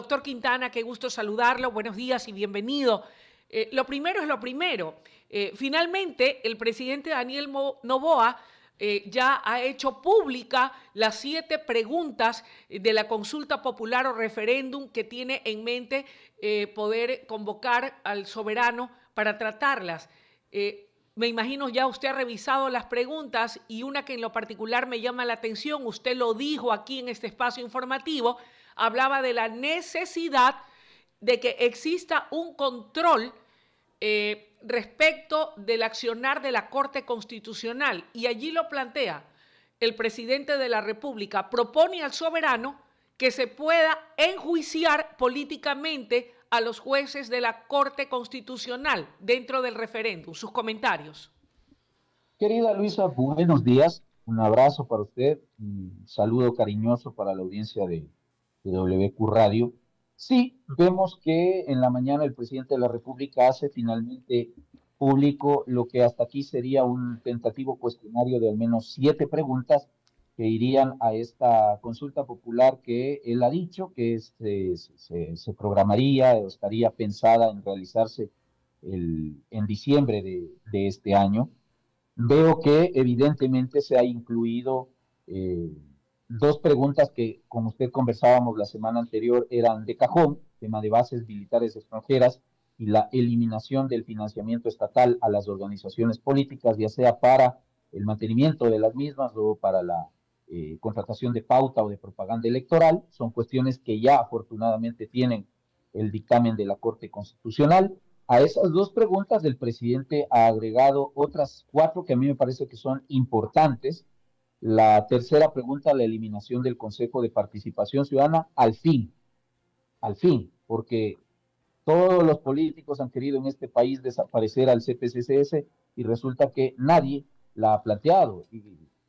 Doctor Quintana, qué gusto saludarlo. Buenos días y bienvenido. Lo primero es lo primero. Finalmente, el presidente Daniel Noboa ya ha hecho pública las 7 preguntas de la consulta popular o referéndum que tiene en mente poder convocar al soberano para tratarlas. Me imagino ya usted ha revisado las preguntas y una que en lo particular me llama la atención, usted lo dijo aquí en este espacio informativo, hablaba de la necesidad de que exista un control respecto del accionar de la Corte Constitucional. Y allí lo plantea el presidente de la República, propone al soberano que se pueda enjuiciar políticamente a los jueces de la Corte Constitucional dentro del referéndum. Sus comentarios. Querida Luisa, buenos días. Un abrazo para usted, un saludo cariñoso para la audiencia de WQ Radio. Sí, vemos que en la mañana el presidente de la República hace finalmente público lo que hasta aquí sería un tentativo cuestionario de al menos 7 preguntas que irían a esta consulta popular que él ha dicho que se programaría o estaría pensada en realizarse en diciembre de este año. Veo que evidentemente se ha incluido eh, 2 preguntas que, como usted conversábamos la semana anterior, eran de cajón, tema de bases militares extranjeras y la eliminación del financiamiento estatal a las organizaciones políticas, ya sea para el mantenimiento de las mismas o para la contratación de pauta o de propaganda electoral. Son cuestiones que ya afortunadamente tienen el dictamen de la Corte Constitucional. A esas 2 preguntas del presidente ha agregado otras 4 que a mí me parece que son importantes. La tercera pregunta, la eliminación del Consejo de Participación Ciudadana, al fin, porque todos los políticos han querido en este país desaparecer al CPCCS y resulta que nadie la ha planteado.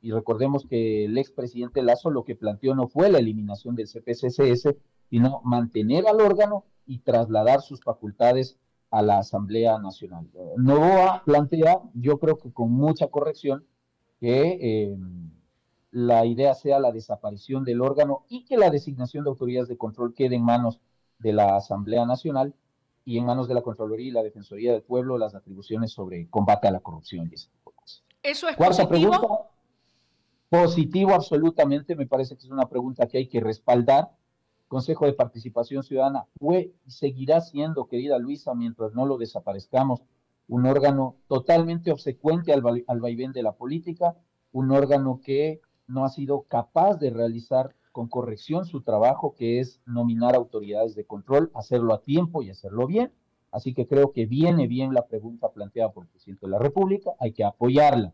Y recordemos que el expresidente Lasso lo que planteó no fue la eliminación del CPCCS, sino mantener al órgano y trasladar sus facultades a la Asamblea Nacional. Novoa plantea, yo creo que con mucha corrección, que la idea sea la desaparición del órgano y que la designación de autoridades de control quede en manos de la Asamblea Nacional y en manos de la Contraloría y la Defensoría del Pueblo las atribuciones sobre combate a la corrupción y ese tipo de cosas. ¿Eso es Cuarta pregunta, positivo? positivo absolutamente, me parece que es una pregunta que hay que respaldar. Consejo de Participación Ciudadana fue y seguirá siendo, querida Luisa, mientras no lo desaparezcamos, un órgano totalmente obsecuente al vaivén de la política, un órgano que no ha sido capaz de realizar con corrección su trabajo, que es nominar autoridades de control, hacerlo a tiempo y hacerlo bien. Así que creo que viene bien la pregunta planteada por el presidente de la República, hay que apoyarla.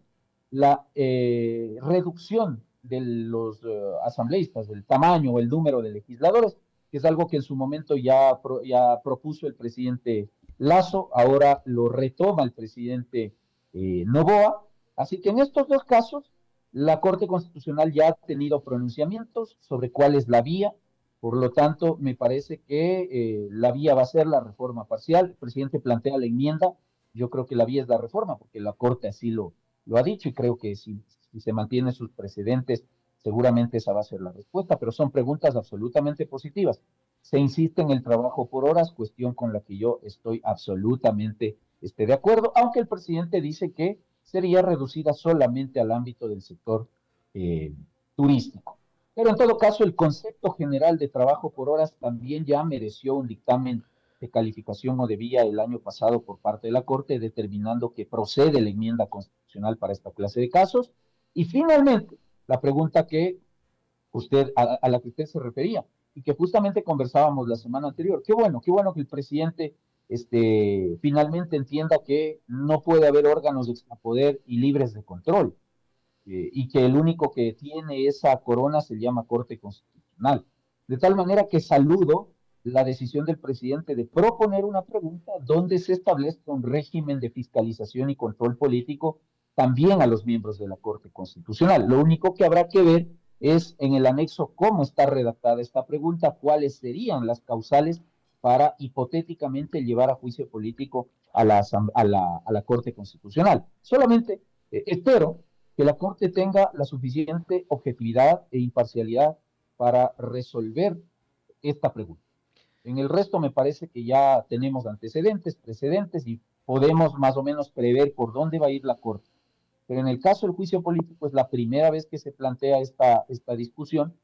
La reducción de los asambleístas, del tamaño o el número de legisladores, que es algo que en su momento ya propuso el presidente Lasso, ahora lo retoma el presidente Noboa. Así que en estos 2 casos, la Corte Constitucional ya ha tenido pronunciamientos sobre cuál es la vía. Por lo tanto, me parece que la vía va a ser la reforma parcial. El presidente plantea la enmienda. Yo creo que la vía es la reforma, porque la Corte así lo ha dicho y creo que si se mantienen sus precedentes, seguramente esa va a ser la respuesta, pero son preguntas absolutamente positivas. Se insiste en el trabajo por horas, cuestión con la que yo estoy absolutamente de acuerdo, aunque el presidente dice que sería reducida solamente al ámbito del sector eh, turístico. Pero en todo caso, el concepto general de trabajo por horas también ya mereció un dictamen de calificación o de vía el año pasado por parte de la Corte, determinando que procede la enmienda constitucional para esta clase de casos. Y finalmente, la pregunta a la que usted se refería y que justamente conversábamos la semana anterior. Qué bueno que el presidente finalmente entienda que no puede haber órganos de extrapoder y libres de control y que el único que tiene esa corona se llama Corte Constitucional. De tal manera que saludo la decisión del presidente de proponer una pregunta donde se establezca un régimen de fiscalización y control político también a los miembros de la Corte Constitucional. Lo único que habrá que ver es en el anexo cómo está redactada esta pregunta, cuáles serían las causales para hipotéticamente llevar a juicio político a la Corte Constitucional. Solamente espero que la Corte tenga la suficiente objetividad e imparcialidad para resolver esta pregunta. En el resto me parece que ya tenemos antecedentes, precedentes y podemos más o menos prever por dónde va a ir la Corte. Pero en el caso del juicio político es la primera vez que se plantea esta discusión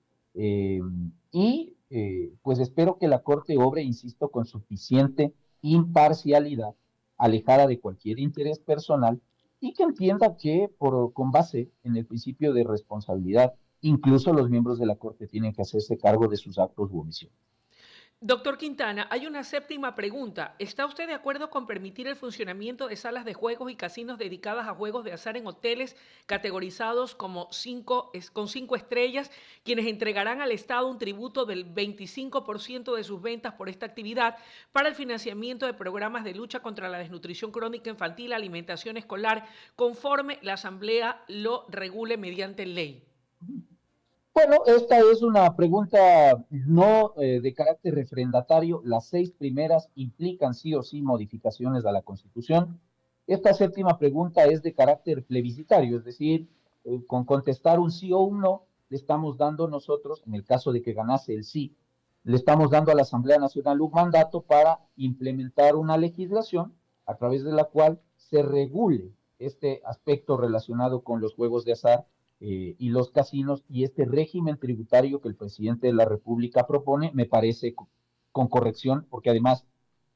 pues espero que la Corte obre, insisto, con suficiente imparcialidad, alejada de cualquier interés personal y que entienda que con base en el principio de responsabilidad, incluso los miembros de la Corte tienen que hacerse cargo de sus actos u omisiones. Doctor Quintana, hay una séptima pregunta. ¿Está usted de acuerdo con permitir el funcionamiento de salas de juegos y casinos dedicadas a juegos de azar en hoteles categorizados como con 5 estrellas, quienes entregarán al Estado un tributo del 25% de sus ventas por esta actividad para el financiamiento de programas de lucha contra la desnutrición crónica infantil, alimentación escolar, conforme la Asamblea lo regule mediante ley? Bueno, esta es una pregunta no de carácter refrendatario. Las 6 primeras implican sí o sí modificaciones a la Constitución. Esta séptima pregunta es de carácter plebiscitario, es decir, con contestar un sí o un no, le estamos dando nosotros, en el caso de que ganase el sí, le estamos dando a la Asamblea Nacional un mandato para implementar una legislación a través de la cual se regule este aspecto relacionado con los juegos de azar y los casinos, y este régimen tributario que el presidente de la República propone me parece con corrección, porque además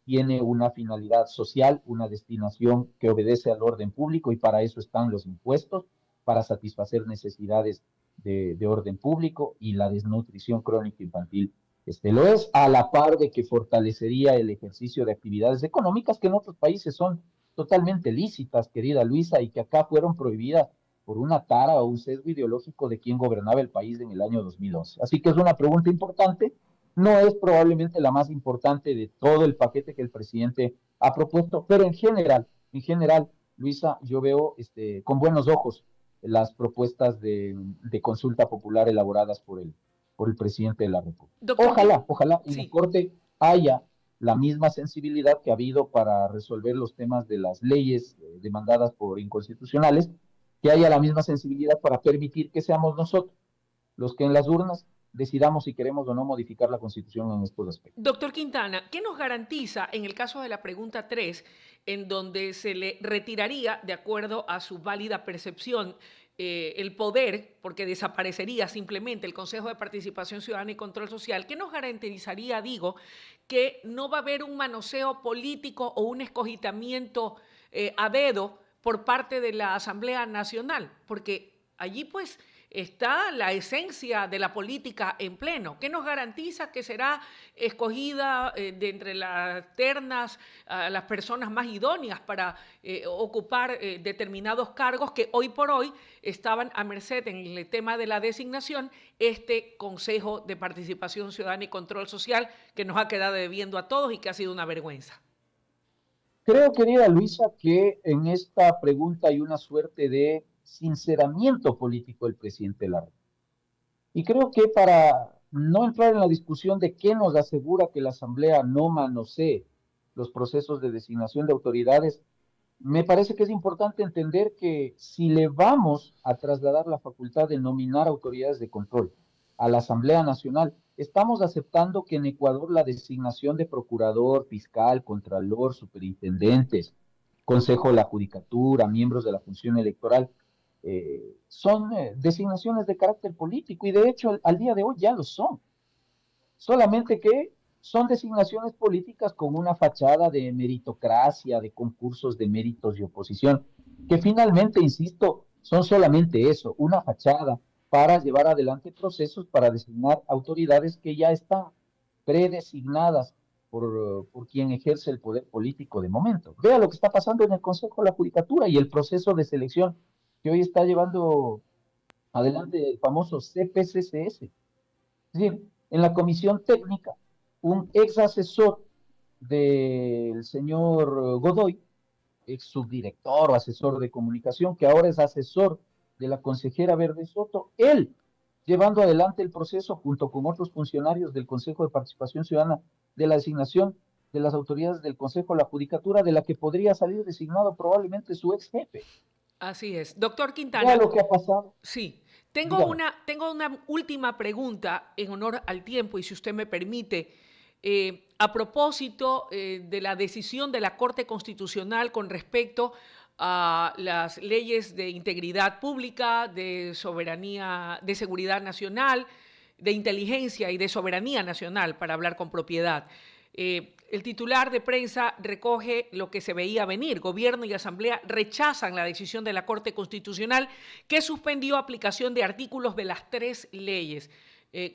tiene una finalidad social, una destinación que obedece al orden público y para eso están los impuestos, para satisfacer necesidades de orden público y la desnutrición crónica infantil. Lo es a la par de que fortalecería el ejercicio de actividades económicas que en otros países son totalmente lícitas, querida Luisa, y que acá fueron prohibidas por una tara o un sesgo ideológico de quien gobernaba el país en el año 2011. Así que es una pregunta importante, no es probablemente la más importante de todo el paquete que el presidente ha propuesto, pero en general, Luisa, yo veo con buenos ojos las propuestas de consulta popular elaboradas por el presidente de la República. Doctor, Ojalá en la sí. Corte haya la misma sensibilidad que ha habido para resolver los temas de las leyes demandadas por inconstitucionales, que haya la misma sensibilidad para permitir que seamos nosotros los que en las urnas decidamos si queremos o no modificar la Constitución en estos aspectos. Doctor Quintana, ¿qué nos garantiza en el caso de la pregunta 3, en donde se le retiraría, de acuerdo a su válida percepción, el poder, porque desaparecería simplemente el Consejo de Participación Ciudadana y Control Social? ¿Qué nos garantizaría, digo, que no va a haber un manoseo político o un escogitamiento a dedo por parte de la Asamblea Nacional? Porque allí, pues, está la esencia de la política en pleno. ¿Qué nos garantiza que será escogida de entre las ternas las personas más idóneas para ocupar determinados cargos que hoy por hoy estaban a merced en el tema de la designación, este Consejo de Participación Ciudadana y Control Social que nos ha quedado debiendo a todos y que ha sido una vergüenza? Creo, querida Luisa, que en esta pregunta hay una suerte de sinceramiento político del presidente de la República. Y creo que para no entrar en la discusión de qué nos asegura que la Asamblea no manosee los procesos de designación de autoridades, me parece que es importante entender que si le vamos a trasladar la facultad de nominar autoridades de control a la Asamblea Nacional, estamos aceptando que en Ecuador la designación de procurador, fiscal, contralor, superintendentes, consejo de la judicatura, miembros de la función electoral, son designaciones de carácter político y de hecho al día de hoy ya lo son. Solamente que son designaciones políticas con una fachada de meritocracia, de concursos de méritos y oposición, que finalmente, insisto, son solamente eso, una fachada para llevar adelante procesos para designar autoridades que ya están predesignadas por quien ejerce el poder político de momento. Vea lo que está pasando en el Consejo de la Judicatura y el proceso de selección que hoy está llevando adelante el famoso CPCCS. Es decir, en la comisión técnica, un ex asesor del señor Godoy, ex subdirector o asesor de comunicación, que ahora es asesor de la consejera Verde Soto, él llevando adelante el proceso junto con otros funcionarios del Consejo de Participación Ciudadana de la designación de las autoridades del Consejo de la Judicatura, de la que podría salir designado probablemente su ex jefe. Así es. Doctor Ya Quintana, lo que ha pasado. sí. Dígame. Tengo una última pregunta en honor al tiempo y si usted me permite. a propósito de la decisión de la Corte Constitucional con respecto a las leyes de integridad pública, de soberanía, de seguridad nacional, de inteligencia y de soberanía nacional, para hablar con propiedad. El titular de prensa recoge lo que se veía venir. Gobierno y Asamblea rechazan la decisión de la Corte Constitucional que suspendió aplicación de artículos de las 3 leyes.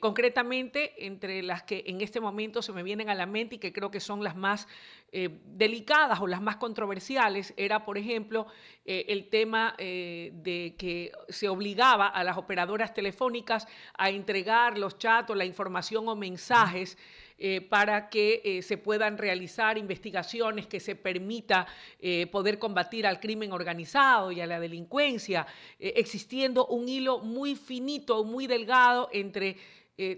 Concretamente, entre las que en este momento se me vienen a la mente y que creo que son las más delicadas o las más controversiales, era, por ejemplo, el tema de que se obligaba a las operadoras telefónicas a entregar los chats o la información o mensajes para que se puedan realizar investigaciones, que se permita poder combatir al crimen organizado y a la delincuencia, existiendo un hilo muy finito, muy delgado entre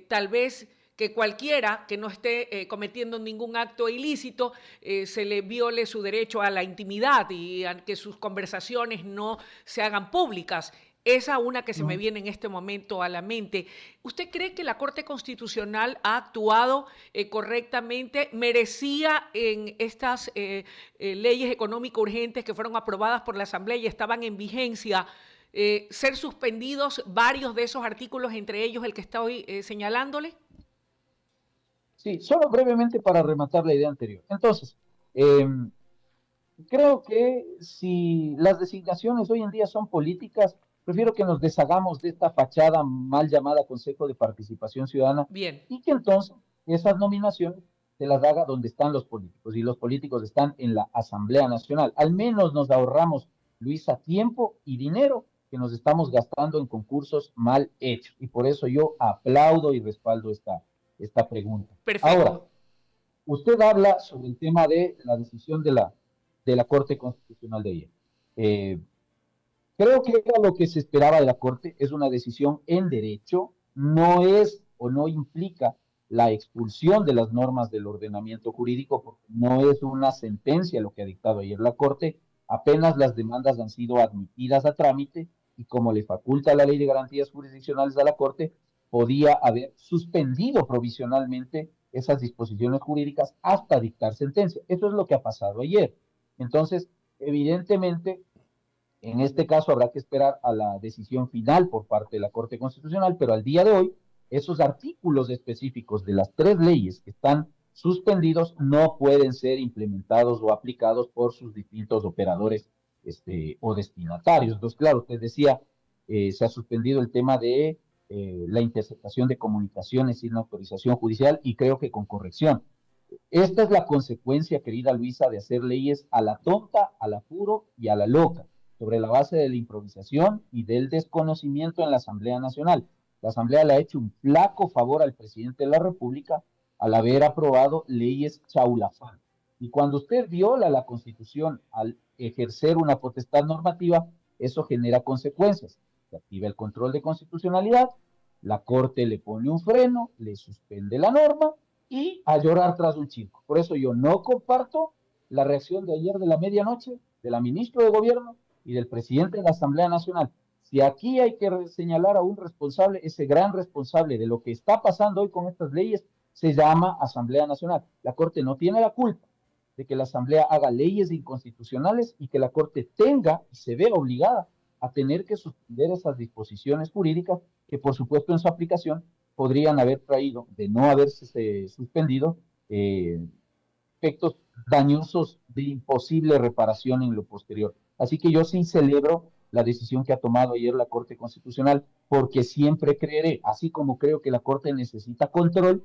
tal vez que cualquiera que no esté cometiendo ningún acto ilícito se le viole su derecho a la intimidad y a que sus conversaciones no se hagan públicas. Esa una que se me viene en este momento a la mente. ¿Usted cree que la Corte Constitucional ha actuado correctamente? ¿Merecía en estas leyes económicas urgentes que fueron aprobadas por la Asamblea y estaban en vigencia ser suspendidos varios de esos artículos, entre ellos el que estoy señalándole? Sí, solo brevemente para rematar la idea anterior. Entonces, creo que si las designaciones hoy en día son políticas, prefiero que nos deshagamos de esta fachada mal llamada Consejo de Participación Ciudadana Bien. y que entonces esas nominaciones se las haga donde están los políticos y los políticos están en la Asamblea Nacional. Al menos nos ahorramos, Luisa, tiempo y dinero que nos estamos gastando en concursos mal hechos. Y por eso yo aplaudo y respaldo esta pregunta. Ahora, Perfecto. usted habla sobre el tema de la decisión de la Corte Constitucional de ayer. Creo que era lo que se esperaba de la Corte, es una decisión en derecho, no es o no implica la expulsión de las normas del ordenamiento jurídico, porque no es una sentencia lo que ha dictado ayer la Corte, apenas las demandas han sido admitidas a trámite y como le faculta la Ley de Garantías Jurisdiccionales a la Corte, podía haber suspendido provisionalmente esas disposiciones jurídicas hasta dictar sentencia. Eso es lo que ha pasado ayer. Entonces, evidentemente, en este caso habrá que esperar a la decisión final por parte de la Corte Constitucional, pero al día de hoy, esos artículos específicos de las 3 leyes que están suspendidos no pueden ser implementados o aplicados por sus distintos operadores o destinatarios. Entonces, claro, usted decía, se ha suspendido el tema de la interceptación de comunicaciones sin autorización judicial y creo que con corrección. Esta es la consecuencia, querida Luisa, de hacer leyes a la tonta, al apuro y a la loca, sobre la base de la improvisación y del desconocimiento en la Asamblea Nacional. La Asamblea le ha hecho un flaco favor al presidente de la República al haber aprobado leyes chaulafán. Y cuando usted viola la Constitución al ejercer una potestad normativa, eso genera consecuencias. Se activa el control de constitucionalidad, la Corte le pone un freno, le suspende la norma y a llorar tras un chico. Por eso yo no comparto la reacción de ayer de la medianoche de la ministra de Gobierno y del presidente de la Asamblea Nacional. Si aquí hay que señalar a un responsable, ese gran responsable de lo que está pasando hoy con estas leyes se llama Asamblea Nacional. La Corte no tiene la culpa de que la Asamblea haga leyes inconstitucionales y que la Corte tenga y se ve obligada a tener que suspender esas disposiciones jurídicas que, por supuesto, en su aplicación podrían haber traído, de no haberse suspendido, efectos dañosos de imposible reparación en lo posterior. Así que yo sí celebro la decisión que ha tomado ayer la Corte Constitucional, porque siempre creeré, así como creo que la Corte necesita control,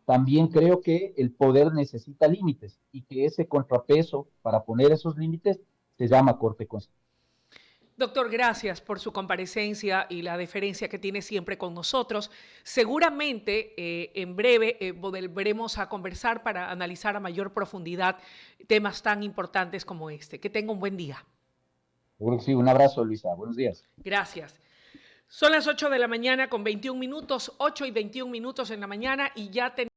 también creo que el poder necesita límites y que ese contrapeso para poner esos límites se llama Corte Constitucional. Doctor, gracias por su comparecencia y la deferencia que tiene siempre con nosotros. Seguramente en breve volveremos a conversar para analizar a mayor profundidad temas tan importantes como este. Que tenga un buen día. Sí, un abrazo, Luisa. Buenos días. Gracias. Son las 8 de la mañana con 21 minutos, 8 y 21 minutos en la mañana y ya tenemos